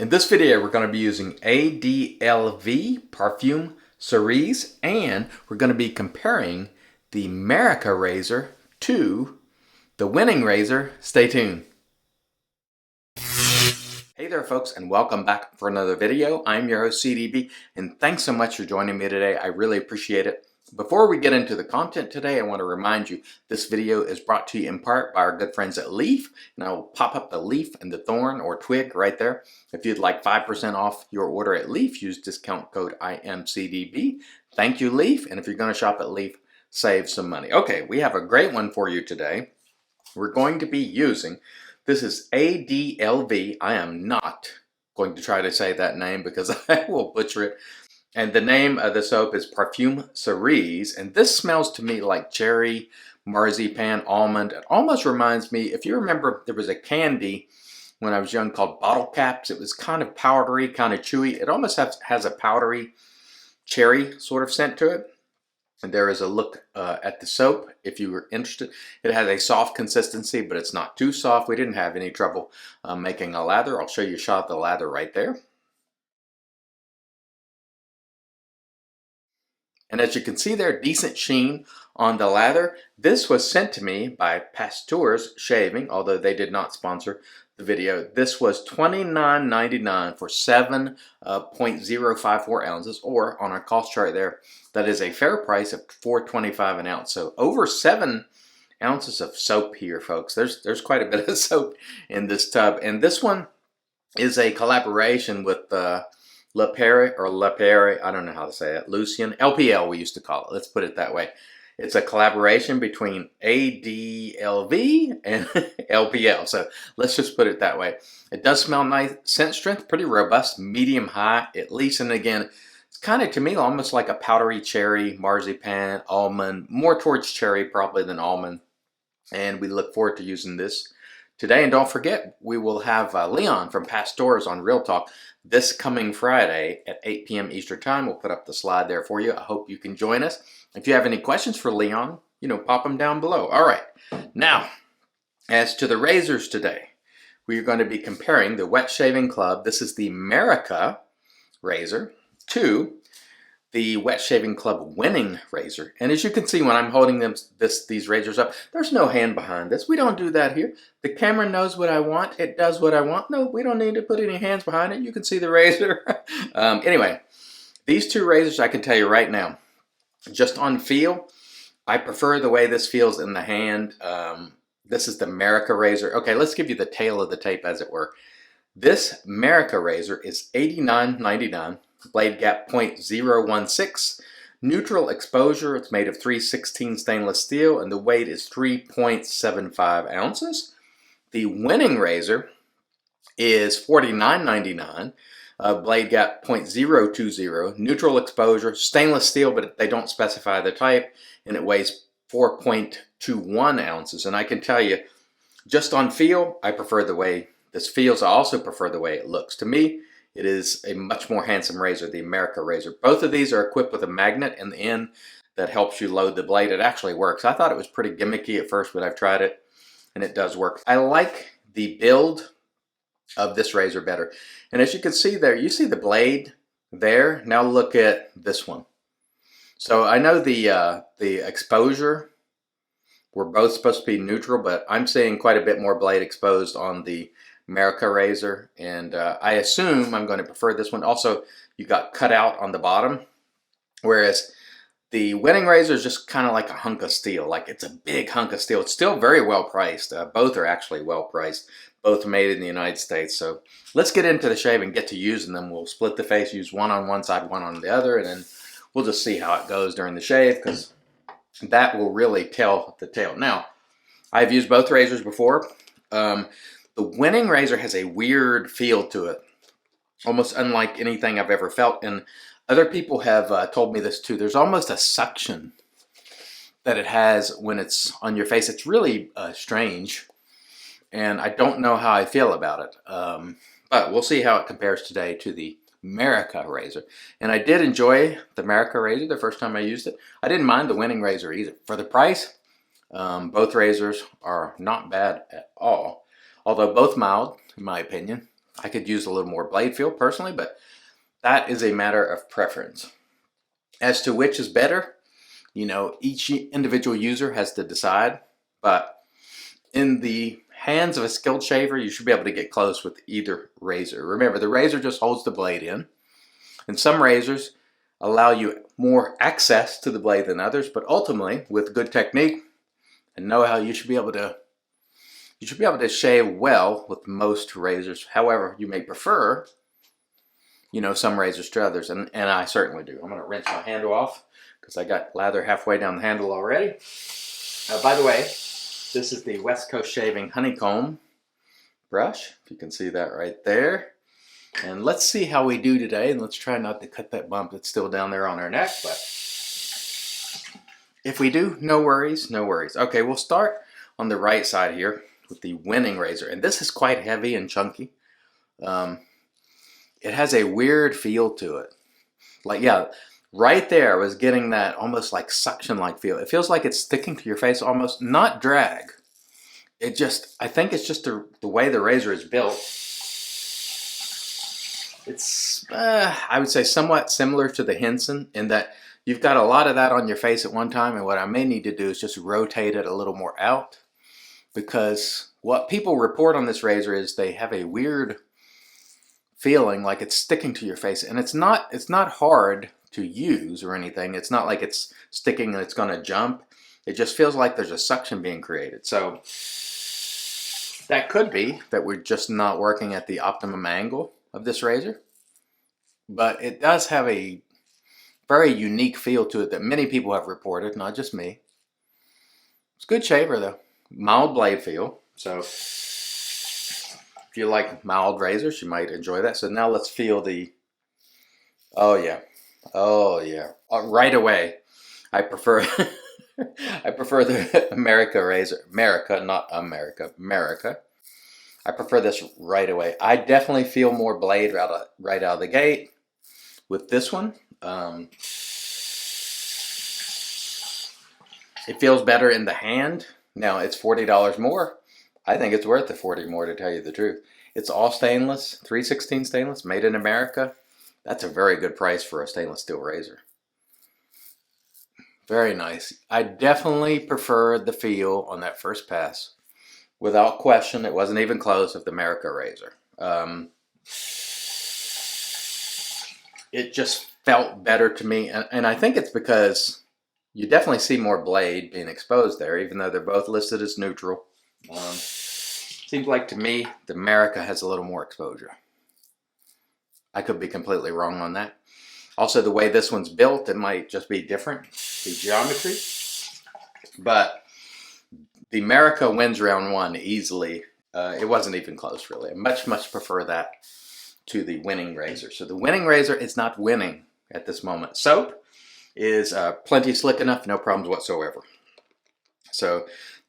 In this video, we're going to be using ADLV Parfum Cerise, and we're going to be comparing the Merica razor to the winning razor. Stay tuned. Hey there folks, and welcome back for another video. I'm your host CDB, and thanks so much for joining me today. I really appreciate it. Before we get into the content today, I want to remind you this video is brought to you in part by our good friends at Leaf, and I will pop up the leaf and the thorn or twig right there. If you'd like 5% off your order at Leaf, use discount code IAMCDB. Thank you, Leaf, and if you're going to shop at Leaf, save some money. Okay, we have a great one for you today. We're going to be using, this is ADLV. I am not going to try to say that name because I will butcher it. And the name of the soap is Parfum Cerise, and this smells to me like cherry, marzipan, almond. It almost reminds me, if you remember, there was a candy when I was young called Bottle Caps. It was kind of powdery, kind of chewy. It almost has a powdery cherry sort of scent to it. And there is a look at the soap if you were interested. It has a soft consistency, but it's not too soft. We didn't have any trouble making a lather. I'll show you a shot of the lather right there. And as you can see there, decent sheen on the lather. This was sent to me by Pasteur's Shaving, although they did not sponsor the video. This was $29.99 for 7.054 ounces, or on our cost chart there, that is a fair price of $4.25 an ounce. So over 7 ounces of soap here, folks. There's quite a bit of soap in this tub. And this one is a collaboration with Lather, I don't know how to say it, Lucien, LPL we used to call it, let's put it that way. It's a collaboration between ADLV and LPL, so let's just put it that way. It does smell nice, scent strength, pretty robust, medium high at least, and again, it's kind of to me almost like a powdery cherry, marzipan, almond, more towards cherry probably than almond, and we look forward to using this today. And don't forget, we will have Leon from Pasteur's on Real Talk this coming Friday at 8 p.m. Eastern Time. We'll put up the slide there for you. I hope you can join us. If you have any questions for Leon, pop them down below. All right. Now, as to the razors today, we are going to be comparing the Wetshaving Club. This is the Merica razor to the Wetshaving Club winning razor. And as you can see when I'm holding these razors up, there's no hand behind this. We don't do that here. The camera knows what I want. It does what I want. No, we don't need to put any hands behind it. You can see the razor. Anyway, these two razors, I can tell you right now, just on feel, I prefer the way this feels in the hand. This is the Merica razor. Okay, let's give you the tail of the tape, as it were. This Merica razor is $89.99. Blade gap 0.016, neutral exposure. It's made of 316 stainless steel, and the weight is 3.75 ounces. The winning razor is $49.99. Blade gap 0.020, neutral exposure, stainless steel, but they don't specify the type, and it weighs 4.21 ounces. And I can tell you, just on feel, I prefer the way this feels. I also prefer the way it looks. To me, it is a much more handsome razor, the Merica razor. Both of these are equipped with a magnet in the end that helps you load the blade. It actually works. I thought it was pretty gimmicky at first, but I've tried it, and it does work. I like the build of this razor better. And as you can see there, you see the blade there. Now look at this one. So I know the exposure, we're both supposed to be neutral, but I'm seeing quite a bit more blade exposed on the Merica razor, and I assume I'm going to prefer this one. Also, you got cut out on the bottom, whereas the winning razor is just kind of like a hunk of steel. Like, it's a big hunk of steel. It's still very well priced. Both are actually well priced. Both made in the United States. So let's get into the shave and get to using them. We'll split the face, use one on one side, one on the other, and then we'll just see how it goes during the shave, because that will really tell the tale. Now, I've used both razors before. The winning razor has a weird feel to it, almost unlike anything I've ever felt, and other people have told me this too. There's almost a suction that it has when it's on your face. It's really strange, and I don't know how I feel about it, but we'll see how it compares today to the Merica razor. And I did enjoy the Merica razor the first time I used it. I didn't mind the winning razor either. For the price, both razors are not bad at all. Although both mild, in my opinion. I could use a little more blade feel personally, but that is a matter of preference. As to which is better, you know, each individual user has to decide, but in the hands of a skilled shaver, you should be able to get close with either razor. Remember, the razor just holds the blade in, and some razors allow you more access to the blade than others, but ultimately, with good technique and know-how, you should be able to shave well with most razors. However, you may prefer, you know, some razors to others, and I certainly do. I'm going to rinse my handle off because I got lather halfway down the handle already. By the way, this is the West Coast Shaving Honeycomb brush, if you can see that right there. And let's see how we do today, and let's try not to cut that bump that's still down there on our neck, but if we do, no worries, no worries. Okay, we'll start on the right side here with the winning razor, and this is quite heavy and chunky. It has a weird feel to it. Like, yeah, right there I was getting that almost like suction-like feel. It feels like it's sticking to your face almost, not drag. It just, I think it's just the way the razor is built. It's, I would say, somewhat similar to the Henson in that you've got a lot of that on your face at one time, and what I may need to do is just rotate it a little more out, because what people report on this razor is they have a weird feeling like it's sticking to your face, and it's not hard to use or anything. It's not like it's sticking and it's going to jump. It just feels like there's a suction being created. So that could be that we're just not working at the optimum angle of this razor, but it does have a very unique feel to it that many people have reported, not just me. It's a good shaver though, mild blade feel. So if you like mild razors, you might enjoy that. So now let's feel the, oh yeah, right away. I prefer I prefer the Merica razor. Merica, not America. Merica. I prefer this right away. I definitely feel more blade right out of the gate with this one. It feels better in the hand. Now it's $40 more. I think it's worth the $40 more, to tell you the truth. It's all stainless, 3/16 stainless, made in America. That's a very good price for a stainless steel razor. Very nice. I definitely preferred the feel on that first pass. Without question, it wasn't even close of the Merica razor. It just felt better to me, and I think it's because you definitely see more blade being exposed there, even though they're both listed as neutral. Seems like to me the Merica has a little more exposure. I could be completely wrong on that. Also, the way this one's built, it might just be different, the geometry. But the Merica wins round one easily. It wasn't even close, really. I much prefer that to the winning razor. So the winning razor is not winning at this moment. Soap is plenty slick enough, no problems whatsoever. So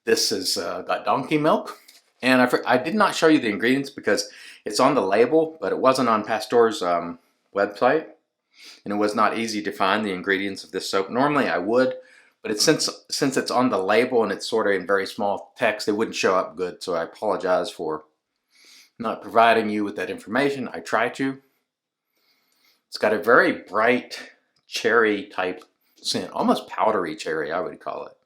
this has got donkey milk. And I did not show you the ingredients because it's on the label, but it wasn't on Pasteur's website. And it was not easy to find the ingredients of this soap. Normally I would, but since it's on the label and it's sort of in very small text, it wouldn't show up good. So I apologize for not providing you with that information. I try to. It's got a very bright cherry type scent, almost powdery cherry, I would call it.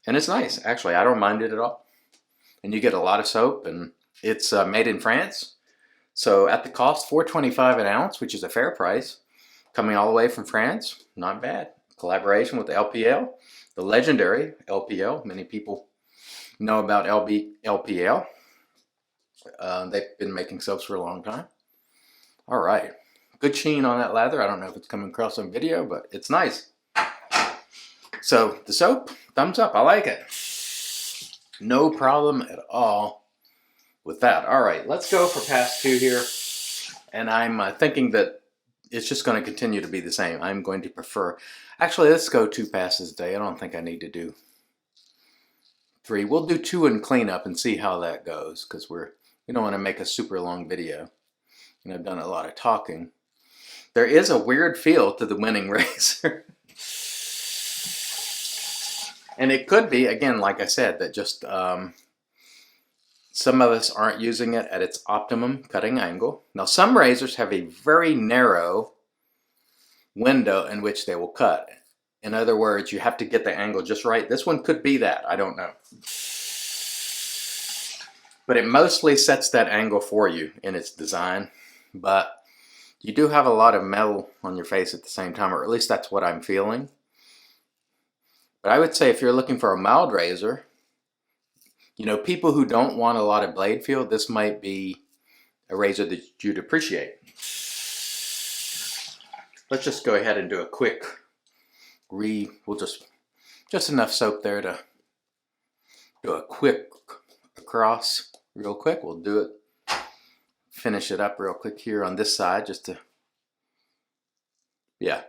And it's nice, actually. I don't mind it at all. And you get a lot of soap, and it's made in France. So at the cost, $4.25 an ounce, which is a fair price, coming all the way from France, not bad. Collaboration with LPL, the legendary LPL. Many people know about LPL. They've been making soaps for a long time. All right, good sheen on that lather. I don't know if it's coming across on video, but it's nice. So the soap, thumbs up. I like it. No problem at all with that. All right, let's go for pass 2 here. And I'm thinking that it's just going to continue to be the same. I'm going to prefer, actually, let's go 2 passes a day. I don't think I need to do 3. We'll do 2 and clean up and see how that goes, because we don't want to make a super long video. And I've done a lot of talking. There is a weird feel to the winning razor. And it could be, again, like I said, that just Some of us aren't using it at its optimum cutting angle. Now, some razors have a very narrow window in which they will cut. In other words, you have to get the angle just right. This one could be that, I don't know. But it mostly sets that angle for you in its design. But you do have a lot of metal on your face at the same time, or at least that's what I'm feeling. But I would say if you're looking for a mild razor, you know, people who don't want a lot of blade feel, this might be a razor that you'd appreciate. Let's just go ahead and do a quick we'll just enough soap there to do a quick across real quick. We'll do it, finish it up real quick here on this side just to, yeah.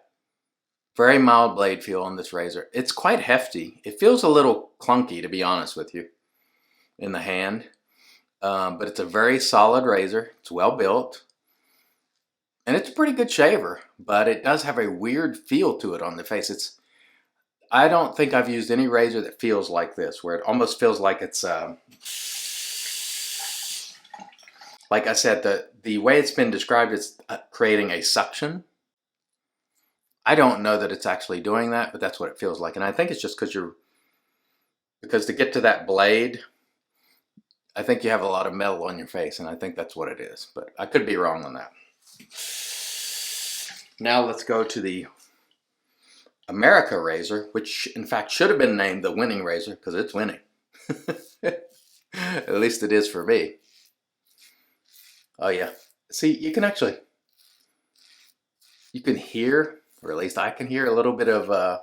Very mild blade feel on this razor. It's quite hefty. It feels a little clunky, to be honest with you, in the hand. But it's a very solid razor. It's well built. And it's a pretty good shaver, but it does have a weird feel to it on the face. I don't think I've used any razor that feels like this, where it almost feels like it's, like I said, the way it's been described is creating a suction. I don't know that it's actually doing that, but that's what it feels like. And I think it's just because to get to that blade, I think you have a lot of metal on your face, and I think that's what it is. But I could be wrong on that. Now let's go to the Merica razor, which in fact should have been named the winning razor because it's winning. At least it is for me. Oh yeah. See, you can hear, or at least I can hear a little bit of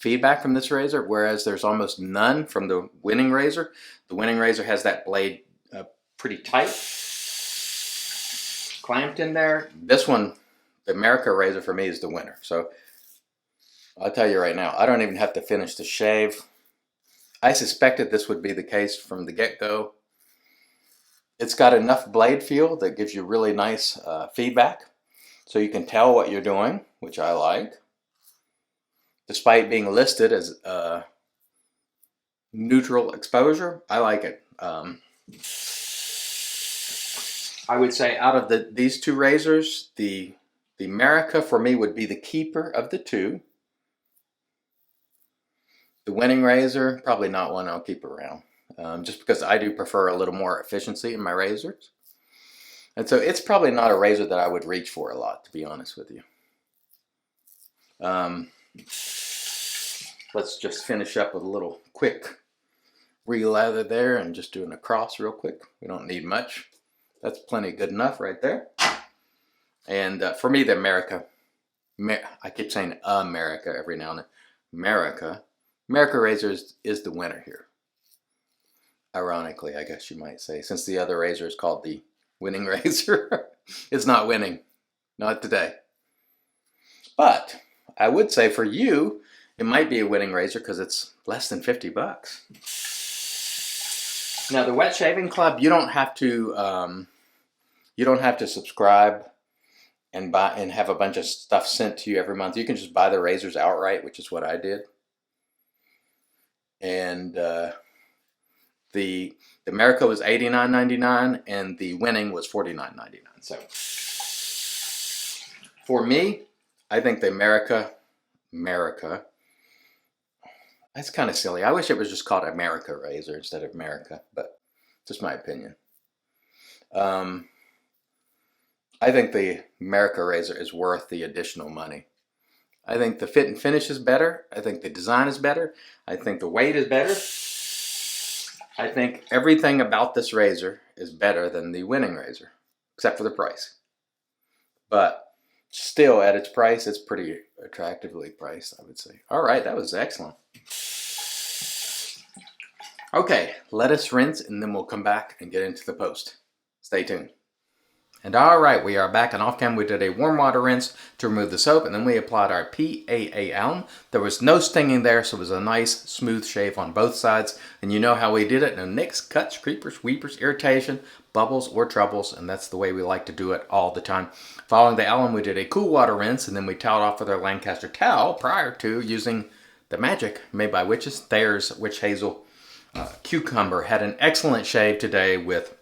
feedback from this razor, whereas there's almost none from the winning razor. The winning razor has that blade pretty tight, clamped in there. This one, the Merica razor for me is the winner. So I'll tell you right now, I don't even have to finish the shave. I suspected this would be the case from the get-go. It's got enough blade feel that gives you really nice feedback, so you can tell what you're doing, which I like. Despite being listed as neutral exposure, I like it. I would say out of these two razors, the Merica for me would be the keeper of the two. The winning razor, probably not one I'll keep around, just because I do prefer a little more efficiency in my razors. And so it's probably not a razor that I would reach for a lot, to be honest with you. Let's just finish up with a little quick re-lather there and just doing a cross real quick. We don't need much. That's plenty good enough right there. And for me, the Merica, I keep saying Merica every now and then. Merica razor is the winner here. Ironically, I guess you might say, since the other razor is called the winning razor. It's not winning. Not today. But I would say for you, it might be a winning razor because it's less than 50 bucks. Now the Wetshaving Club, you don't have to subscribe and buy and have a bunch of stuff sent to you every month. You can just buy the razors outright, which is what I did. And the Merica was $89.99 and the winning was $49.99. So for me, I think the Merica, that's kind of silly. I wish it was just called a Merica razor instead of Merica, but just my opinion. I think the Merica razor is worth the additional money. I think the fit and finish is better. I think the design is better. I think the weight is better. I think everything about this razor is better than the winning razor, except for the price. But still, at its price, it's pretty attractively priced, I would say. All right, that was excellent. Okay, let us rinse, and then we'll come back and get into the post. Stay tuned. And all right, we are back, and off cam we did a warm water rinse to remove the soap, and then we applied our PAA alum. There was no stinging there, so it was a nice smooth shave on both sides. And you know how we did it: no nicks, cuts, creepers, weepers, irritation, bubbles, or troubles, and that's the way we like to do it all the time. Following the alum, we did a cool water rinse, and then we toweled off with our Lancaster towel prior to using the magic made by witches, Thayer's Witch Hazel Cucumber. Had an excellent shave today with,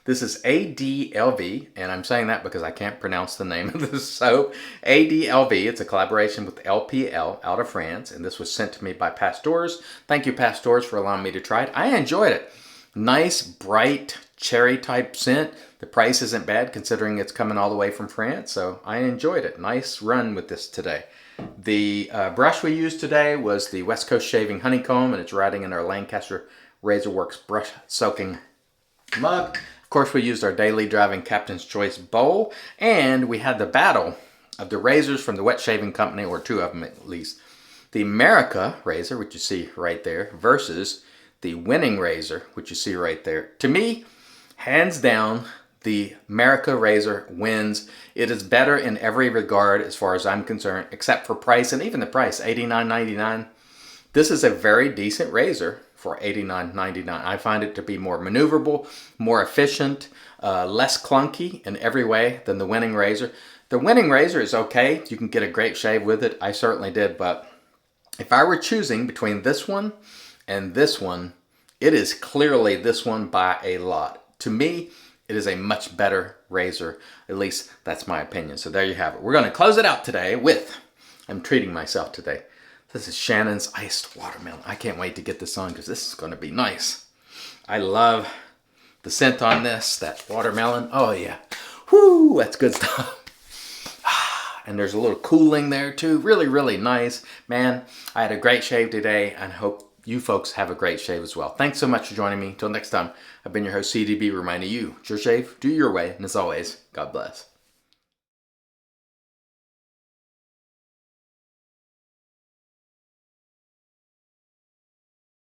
this is ADLV, and I'm saying that because I can't pronounce the name of this soap. ADLV, it's a collaboration with LPL out of France, and this was sent to me by Pasteurs. Thank you, Pasteurs, for allowing me to try it. I enjoyed it. Nice, bright, cherry type scent. The price isn't bad considering it's coming all the way from France, so I enjoyed it. Nice run with this today. The brush we used today was the West Coast Shaving Honeycomb, and it's riding in our Lancaster Razor Works brush soaking mug. Of course, we used our daily driving Captain's Choice bowl, and we had the battle of the razors from the Wetshaving Company, or two of them at least. The Merica razor, which you see right there, versus the winning razor, which you see right there. To me, hands down, the Merica razor wins. It is better in every regard as far as I'm concerned, except for price, and even the price, $89.99. This is a very decent razor for $89.99. I find it to be more maneuverable, more efficient, less clunky in every way than the winning razor. The winning razor is okay. You can get a great shave with it. I certainly did, but if I were choosing between this one and this one, it is clearly this one by a lot. To me, it is a much better razor. At least that's my opinion. So there you have it. We're going to close it out today with, I'm treating myself today. This is Shannon's Iced Watermelon. I can't wait to get this on because this is going to be nice. I love the scent on this, that watermelon. Oh yeah. Whoo, that's good stuff. And there's a little cooling there too. Really, really nice. Man, I had a great shave today and hope you folks have a great shave as well. Thanks so much for joining me. Until next time, I've been your host, CDB, reminding you, it's your shave, do your way, and as always, God bless.